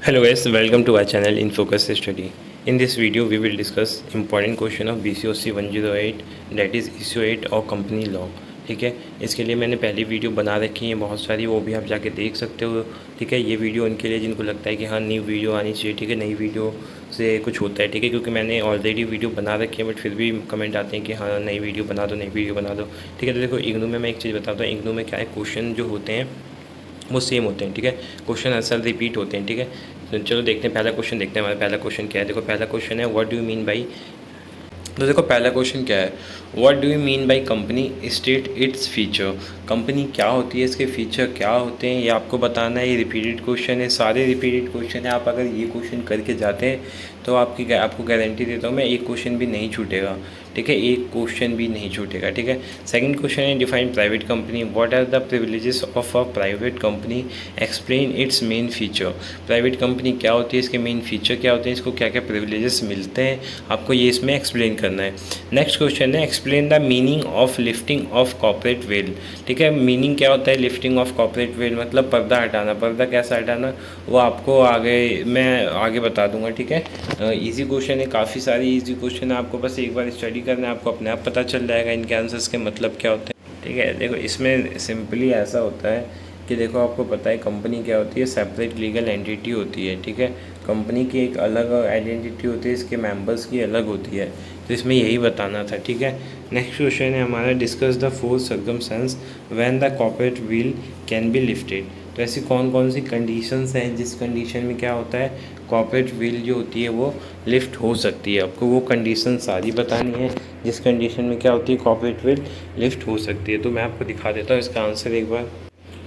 Hello guys, welcome to our channel in Focus Study. In this video, we will discuss important question of BCOC 108 that is issue 8 और company law. ठीक है, इसके लिए मैंने पहली video बना रखी है बहुत सारी, वो भी आप जाके देख सकते हो। ठीक है, ये वीडियो उनके लिए जिनको लगता है कि हाँ नई वीडियो आनी चाहिए। ठीक है, नई वीडियो से कुछ होता है। ठीक है, क्योंकि मैंने ऑलरेडी वीडियो बना रखी है बट फिर भी कमेंट आते हैं कि हाँ नई वीडियो बना दो, नई वीडियो बना दो। ठीक है, तो देखो इग्नू में मैं एक चीज़ बताता हूँ। इग्नू में क्या है, क्वेश्चन जो होते हैं वो सेम होते हैं। ठीक है, क्वेश्चन आंसर रिपीट होते हैं। ठीक है, तो चलो देखते हैं पहला क्वेश्चन देखते हैं। हमारा पहला क्वेश्चन क्या है, देखो पहला क्वेश्चन है what do you mean by. तो देखो पहला क्वेश्चन क्या है, what do you mean by company state its feature. Company क्या होती है, इसके फीचर क्या होते हैं, ये आपको बताना है। ये रिपीटेड क्वेश्चन है, सारे रिपीटेड क्वेश्चन है। आप अगर ये क्वेश्चन करके जाते हैं तो आपको गारंटी देता हूँ मैं, एक क्वेश्चन भी नहीं छूटेगा। ठीक है, एक क्वेश्चन भी नहीं छूटेगा। ठीक है, सेकंड क्वेश्चन है define private company. What are the privileges of a private company, explain its main feature. Private company क्या होती है, इसके मेन फीचर क्या होते हैं, इसको क्या क्या प्रिविलेजेस मिलते हैं, आपको ये इसमें एक्सप्लेन करना है। नेक्स्ट क्वेश्चन है explain the meaning of lifting of corporate veil. ठीक है, मीनिंग क्या होता है लिफ्टिंग ऑफ कॉर्पोरेट वेल, मतलब पर्दा हटाना। पर्दा कैसा हटाना वो आपको मैं आगे बता दूंगा। ठीक है, इजी क्वेश्चन है, काफ़ी सारी इजी क्वेश्चन है, आपको बस एक बार स्टडी करना है, आपको अपने आप पता चल जाएगा इनके आंसर्स के मतलब क्या होते हैं। ठीक है, देखो इसमें सिंपली ऐसा होता है कि देखो आपको पता है कंपनी क्या होती है, सेपरेट लीगल एंटिटी होती है। ठीक है, कंपनी की एक अलग आइडेंटिटी होती है, इसके मेंबर्स की अलग होती है। तो इसमें यही बताना था। ठीक है, नेक्स्ट क्वेश्चन है हमारा discuss the four circumstance when the corporate wheel can be lifted. तो ऐसी कौन कौन सी कंडीशंस हैं जिस कंडीशन में क्या होता है, कॉर्पोरेट व्हील जो होती है वो लिफ्ट हो सकती है। आपको वो कंडीशन सारी बतानी है जिस कंडीशन में क्या होती है, कॉर्पोरेट व्हील लिफ्ट हो सकती है। तो मैं आपको दिखा देता हूँ इसका आंसर एक बार।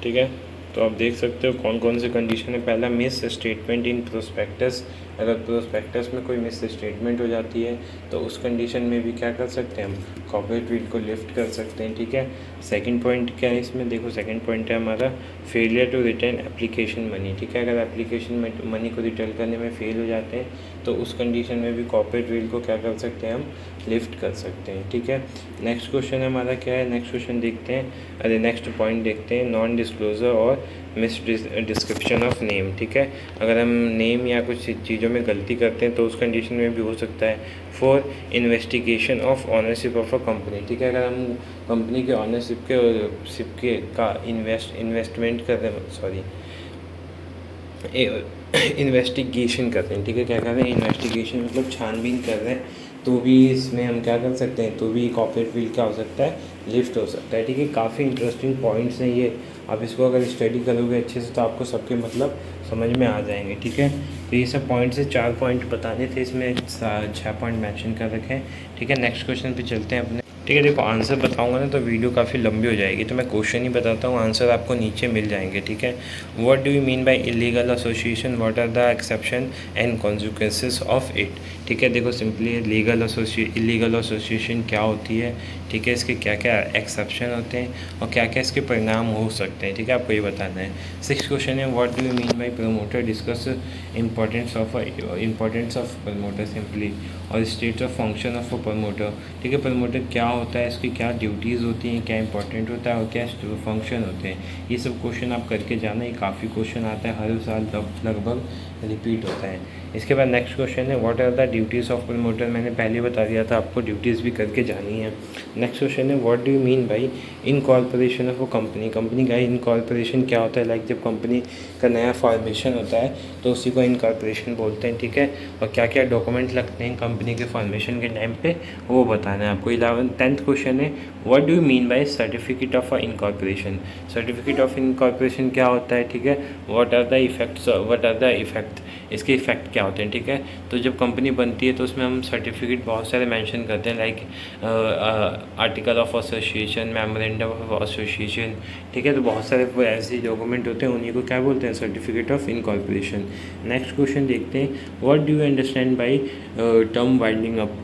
ठीक है, तो आप देख सकते हो कौन कौन से कंडीशन है। पहला मिस स्टेटमेंट इन प्रोस्पेक्टस। अगर प्रोस्पेक्टस में कोई मिस स्टेटमेंट हो जाती है तो उस कंडीशन में भी क्या कर सकते हैं, हम कॉर्पोरेट व्हील को लिफ्ट कर सकते हैं। ठीक है, सेकंड पॉइंट क्या है इसमें, देखो सेकंड पॉइंट है हमारा failure to return application money. ठीक है, अगर एप्लीकेशन मनी को रिटर्न करने में फेल हो जाते हैं तो उस कंडीशन में भी कॉर्पोरेट व्हील को क्या कर सकते हैं, हम लिफ्ट कर सकते हैं। ठीक है, नेक्स्ट क्वेश्चन हमारा क्या है, नेक्स्ट क्वेश्चन देखते हैं, अरे नेक्स्ट पॉइंट देखते हैं, नॉन डिस्क्लोजर और मिस डिस्क्रिप्शन ऑफ नेम। ठीक है, अगर हम नेम या कुछ चीज़ों में गलती करते हैं तो उस कंडीशन में भी हो सकता है। For investigation of ownership of a company. ठीक है, अगर हम कंपनी के ऑनरशिप के का इन्वेस्टमेंट कर रहे हैं, सॉरी इन्वेस्टिगेशन कर रहे हैं। ठीक है, क्या कर रहे हैं, इन्वेस्टिगेशन मतलब छानबीन कर रहे हैं, तो भी इसमें हम क्या कर सकते हैं, तो भी कॉर्पोरेट व्हील क्या हो सकता है, लिफ्ट हो सकता है। ठीक है, काफ़ी इंटरेस्टिंग पॉइंट्स हैं ये, आप इसको अगर स्टडी करोगे अच्छे से तो आपको सबके मतलब समझ में आ जाएंगे। ठीक है, तो ये सब पॉइंट्स से 4 पॉइंट बताने थे, इसमें 6 पॉइंट मेंशन कर रखे हैं। ठीक है, नेक्स्ट क्वेश्चन पे चलते हैं अपने। ठीक है, देखो आंसर बताऊंगा ना तो वीडियो काफ़ी लंबी हो जाएगी, तो मैं क्वेश्चन ही बताता हूँ, आंसर आपको नीचे मिल जाएंगे। ठीक है, what do you mean by illegal association, what are the exception and consequences of it. ठीक है, देखो सिंपली इलीगल एसोसिएशन क्या होती है। ठीक है, इसके क्या क्या एक्सेप्शन होते हैं और क्या क्या इसके परिणाम हो सकते हैं। ठीक है, आपको ये बताना है। 6 क्वेश्चन है what do you mean by promoter, discuss importance of promoter simply और state of function of a promoter. ठीक है, प्रमोटर क्या होता है, इसकी क्या ड्यूटीज़ होती हैं, क्या इंपॉर्टेंट होता है और क्या फंक्शन होते हैं, ये सब क्वेश्चन आप करके जाना। ये काफ़ी क्वेश्चन आता है हर साल, लगभग रिपीट होता है। इसके बाद नेक्स्ट क्वेश्चन है what are the duties of promoter. मैंने पहले बता दिया था, आपको ड्यूटीज़ भी करके जानी है। नेक्स्ट क्वेश्चन है what do you mean by incorporation of a company. Company का इनकॉर्पोरेशन क्या होता है, लाइक जब कंपनी का नया फॉर्मेशन होता है तो उसी को इनकॉर्पोरेशन बोलते हैं। ठीक है, और क्या क्या डॉक्यूमेंट लगते हैं कंपनी के फॉर्मेशन के टाइम पे वो बताना है आपको। 10th क्वेश्चन है what do you mean bye certificate of incorporation. Certificate of incorporation क्या होता है। ठीक है, व्हाट आर द इफेक्ट, इसके इफेक्ट क्या होते हैं। ठीक है, तो जब कंपनी बनती है तो उसमें हम सर्टिफिकेट बहुत सारे मेंशन करते हैं, like article of association, memorandum of association. ठीक है, तो बहुत सारे ऐसे डॉक्यूमेंट होते हैं, उन्हीं को क्या बोलते हैं, certificate of incorporation. Next question देखते हैं what do you understand by term winding up.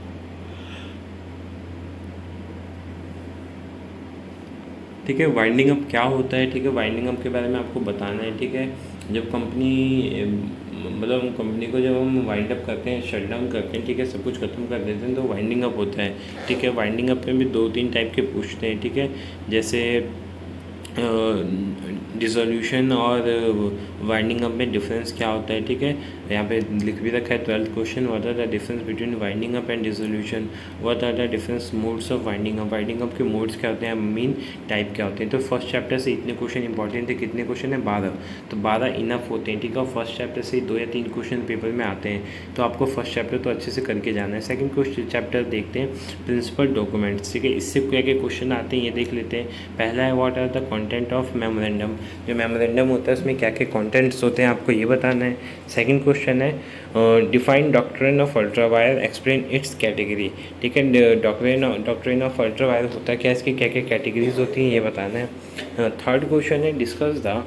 ठीक है, वाइंडिंग अप क्या होता है। ठीक है, वाइंडिंग अप के बारे में आपको बताना है। ठीक है, जब कंपनी मतलब कंपनी को जब हम वाइंड अप करते हैं, शट डाउन करते हैं, ठीक है, सब कुछ खत्म कर देते हैं तो वाइंडिंग अप होता है। ठीक है, वाइंडिंग अप में भी 2-3 टाइप के पूछते हैं। ठीक है, जैसे डिसोल्यूशन और वाइंडिंग अप में डिफरेंस क्या होता है, ठीक है। यहाँ पे लिख भी रखा है 12th question, what are the difference between winding up and dissolution, what are the difference modes of winding up, winding up के मोड्स क्या होते हैं, मीन टाइप क्या होते हैं। तो फर्स्ट चैप्टर से इतने क्वेश्चन इंपॉर्टेंट थे। कितने क्वेश्चन है, 12। तो 12 इनफ होते हैं, ठीक है। फर्स्ट चैप्टर से 2 या 3 क्वेश्चन पेपर में आते हैं, तो आपको फर्स्ट चैप्टर तो अच्छे से करके जाना है। सेकंड क्वेश्चन चैप्टर देखते हैं, प्रिंसिपल डॉक्यूमेंट्स, ठीक है। इससे क्या क्या क्वेश्चन आते हैं ये देख लेते हैं। पहला है what are the content of memorandum, जो मेमोरेंडम होता है उसमें क्या क्या कंटेंट्स होते हैं आपको ये बताना है। सेकंड क्वेश्चन है define doctrine of ultra wire, explain it's category, ठीक है। डॉक्ट्रिन ऑफ अल्ट्रा वायर होता है क्या, इसकी क्या क्या कैटेगरीज होती हैं ये बताना है। थर्ड क्वेश्चन है discuss the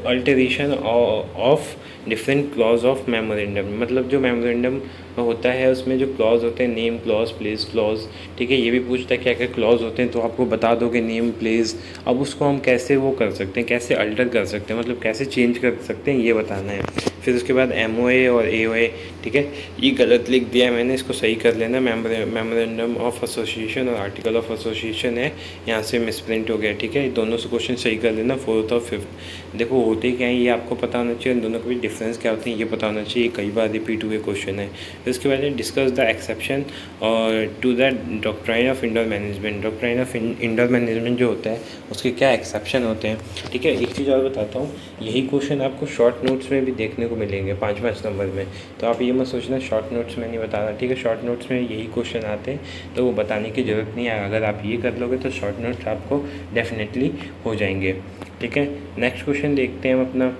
alteration of different clause of memorandum, मतलब जो मेमोरेंडम होता है उसमें जो क्लॉज होते हैं, नेम क्लॉज, प्लेस क्लॉज, ठीक है। ये भी पूछता है क्या क्या क्लॉज होते हैं, तो आपको बता दोगे नेम प्लेस। अब उसको हम कैसे वो कर सकते हैं, कैसे अल्टर कर सकते हैं, मतलब कैसे चेंज कर सकते हैं ये बताना है। फिर उसके बाद MOA और AOA, ठीक है। ये गलत लिख दिया है मैंने, इसको सही कर लेना। मेमोरेंडम ऑफ एसोसिएशन और आर्टिकल ऑफ एसोसिएशन है, यहाँ से मिसप्रिंट हो गया, ठीक है। दोनों से क्वेश्चन सही कर लेना, 4th और 5th। देखो होते क्या है ये आपको पता होना चाहिए, दोनों के बीच डिफरेंस क्या होते हैं ये पता होना चाहिए, कई बार रिपीट हुए क्वेश्चन है। फिर उसके बाद डिस्कस द एक्सेप्शन और to the doctrine of indoor management, doctrine of indoor management जो होता है उसके क्या एक्सेप्शन होते हैं, ठीक है। एक चीज़ और बताता हूँ, यही क्वेश्चन आपको शॉर्ट नोट्स में भी देखने को मिलेंगे 5-5 नंबर में, तो आप ये मत सोचना शॉर्ट नोट्स में नहीं बता रहा, ठीक है। शॉर्ट नोट्स में यही क्वेश्चन आते हैं, तो वो बताने की ज़रूरत नहीं है। अगर आप ये कर लोगे तो शॉर्ट नोट्स आपको डेफिनेटली हो जाएंगे, ठीक है। नेक्स्ट क्वेश्चन देखते हैं हम अपना,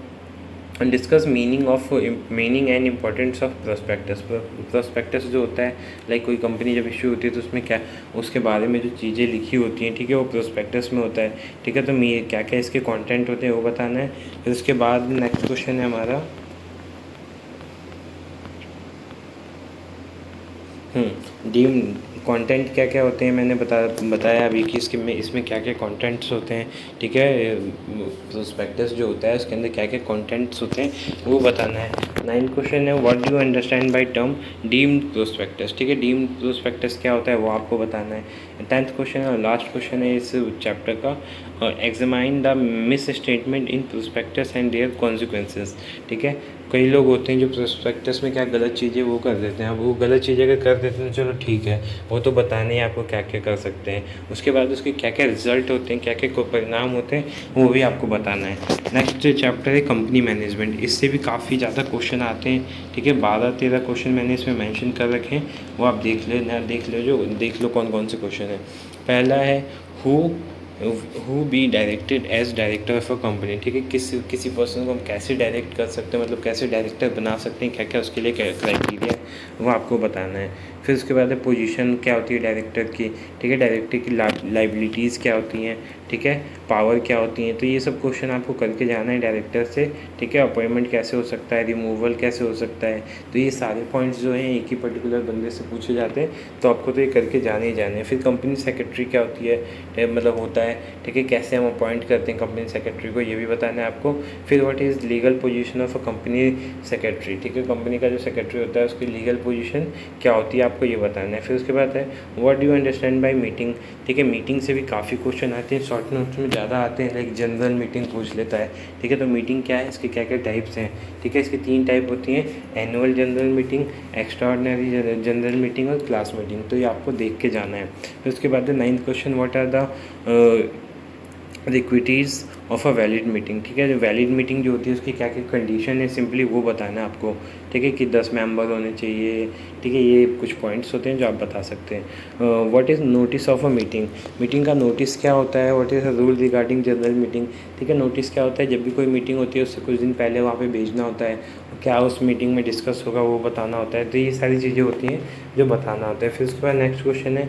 discuss meaning and importance of prospectus. Prospectus जो होता है, लाइक कोई कंपनी जब इश्यू होती है तो उसमें क्या उसके बारे में जो चीज़ें लिखी होती हैं, ठीक है, वो प्रोस्पेक्टस में होता है, ठीक है। तो क्या क्या इसके कंटेंट होते हैं वो बताना है। फिर उसके बाद नेक्स्ट क्वेश्चन है हमारा डीम कंटेंट क्या क्या होते हैं, मैंने बताया अभी कि इसमें क्या क्या कंटेंट्स होते हैं, ठीक है। प्रोस्पेक्टस जो होता है उसके अंदर क्या क्या कंटेंट्स होते हैं वो बताना है। 9th क्वेश्चन है what do you understand by term deemed prospectus, ठीक है। डीम्ड प्रोस्पेक्टस क्या होता है वो आपको बताना है। 10th क्वेश्चन और लास्ट क्वेश्चन है इस चैप्टर का, examine the misstatement in prospectus and their consequences, ठीक है। कई लोग होते हैं जो प्रोस्पेक्टस में क्या गलत चीज़ें वो कर देते हैं। अब वो गलत चीज़ें अगर कर देते हैं चलो ठीक है, वो तो बताने ही आपको क्या क्या कर सकते हैं, उसके बाद उसके क्या क्या रिजल्ट होते हैं, क्या क्या परिणाम होते हैं वो भी आपको बताना है। नेक्स्ट चैप्टर है कंपनी मैनेजमेंट, इससे भी काफ़ी ज़्यादा क्वेश्चन आते हैं, ठीक है। 12-13 क्वेश्चन मैंने इसमें मेंशन कर रखे हैं, वो आप देख लो कौन कौन से क्वेश्चन हैं। पहला है who be directed as director of a company, ठीक है। किसी पर्सन को हम कैसे डायरेक्ट कर सकते हैं, मतलब कैसे डायरेक्टर बना सकते हैं, क्या क्या उसके लिए क्राइटेरिया वो आपको बताना है। फिर उसके बाद है पोजीशन क्या होती है डायरेक्टर की, ठीक है। डायरेक्टर की लाइबिलिटीज़ क्या होती हैं, ठीक है। पावर क्या होती हैं, तो ये सब क्वेश्चन आपको करके जाना है डायरेक्टर से, ठीक है। अपॉइंटमेंट कैसे हो सकता है, रिमूवल कैसे हो सकता है, तो ये सारे पॉइंट्स जो हैं एक ही पर्टिकुलर बंदे से पूछे जाते हैं, तो आपको तो ये करके जाने ही जाने हैं। फिर कंपनी सेक्रेटरी क्या होती है, मतलब होता है, ठीक है। कैसे हम अपॉइंट करते हैं कंपनी सेक्रेटरी को ये भी बताना है आपको। फिर what is legal position of a company secretary, ठीक है। कंपनी का जो सेक्रेटरी होता है उसकी लीगल पोजीशन क्या होती है आपको ये बताना है। फिर उसके बाद है what do you understand by meeting, ठीक है। मीटिंग से भी काफ़ी क्वेश्चन आते हैं, शॉर्ट नोट्स में ज़्यादा आते हैं, लाइक जनरल मीटिंग पूछ लेता है, ठीक है। तो मीटिंग क्या है, इसके क्या क्या टाइप्स हैं, ठीक है। इसकी 3 टाइप होती हैं, annual general meeting, extraordinary general meeting और क्लास मीटिंग, तो ये आपको देख के जाना है। फिर उसके बाद 9th question what are the requisites of a valid meeting, ठीक है। जो वैलिड मीटिंग जो होती है उसकी क्या क्या कंडीशन है, सिंपली वो बताना है आपको, ठीक है। कि 10 मेंबर होने चाहिए, ठीक है। ये कुछ पॉइंट्स होते हैं जो आप बता सकते हैं। What is notice of a meeting, meeting का नोटिस क्या होता है। What is a rule regarding general meeting, ठीक है। नोटिस क्या होता है, जब भी कोई मीटिंग होती है उससे कुछ दिन पहले वहाँ पे भेजना होता है, क्या उस मीटिंग में डिस्कस होगा वो बताना होता है, तो ये सारी चीज़ें होती हैं जो बताना होता है। फिर उसके बाद नेक्स्ट क्वेश्चन है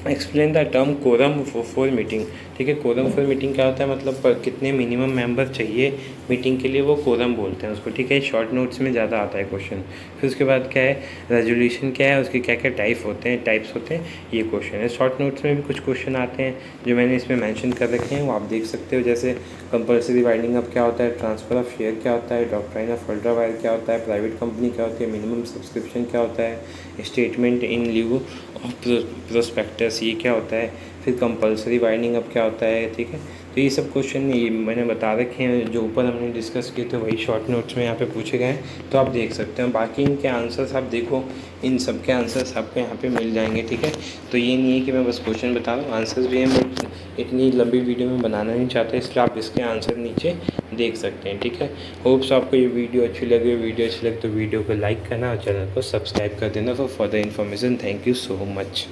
explain the term quorum for meeting, ठीक है। कोरम फॉर मीटिंग क्या होता है, मतलब कितने मिनिमम मेंबर चाहिए मीटिंग के लिए, वो कोरम बोलते हैं उसको, ठीक है। शॉर्ट नोट्स में ज़्यादा आता है क्वेश्चन। फिर उसके बाद क्या है रेजोल्यूशन क्या है, उसके क्या क्या टाइप्स होते हैं ये क्वेश्चन है। शॉर्ट नोट्स में भी कुछ क्वेश्चन आते हैं जो मैंने इसमें मेंशन कर रखे हैं, वो आप देख सकते हो, जैसे कंपल्सरी वाइंडिंग अप क्या होता है, ट्रांसफ़र ऑफ शेयर क्या होता है, डॉक्ट्राइन ऑफ अल्ट्रा वायर क्या होता है, प्राइवेट कंपनी क्या होती है, मिनिमम सब्सक्रिप्शन क्या होता है, statement in lieu of prospectus ये क्या होता है, फिर कंपलसरी वाइंडिंग अप क्या होता है, ठीक है। तो ये सब क्वेश्चन ये मैंने बता रखे हैं, जो ऊपर हमने डिस्कस किए थे वही शॉर्ट नोट्स में यहाँ पे पूछे गए हैं, तो आप देख सकते हैं। बाकी इनके आंसर्स आप देखो, इन सब के आंसर्स आपको यहाँ पे मिल जाएंगे, ठीक है। तो ये नहीं है कि मैं बस क्वेश्चन बता रहा हूँ, आंसर्स भी हैं, बट इतनी लंबी वीडियो में बनाना नहीं चाहते, इसलिए आप इसके आंसर नीचे देख सकते हैं, ठीक है। होप्स आपको ये वीडियो अच्छी लगे तो वीडियो को लाइक करना और चैनल को सब्सक्राइब कर देना for further information. Thank you so much.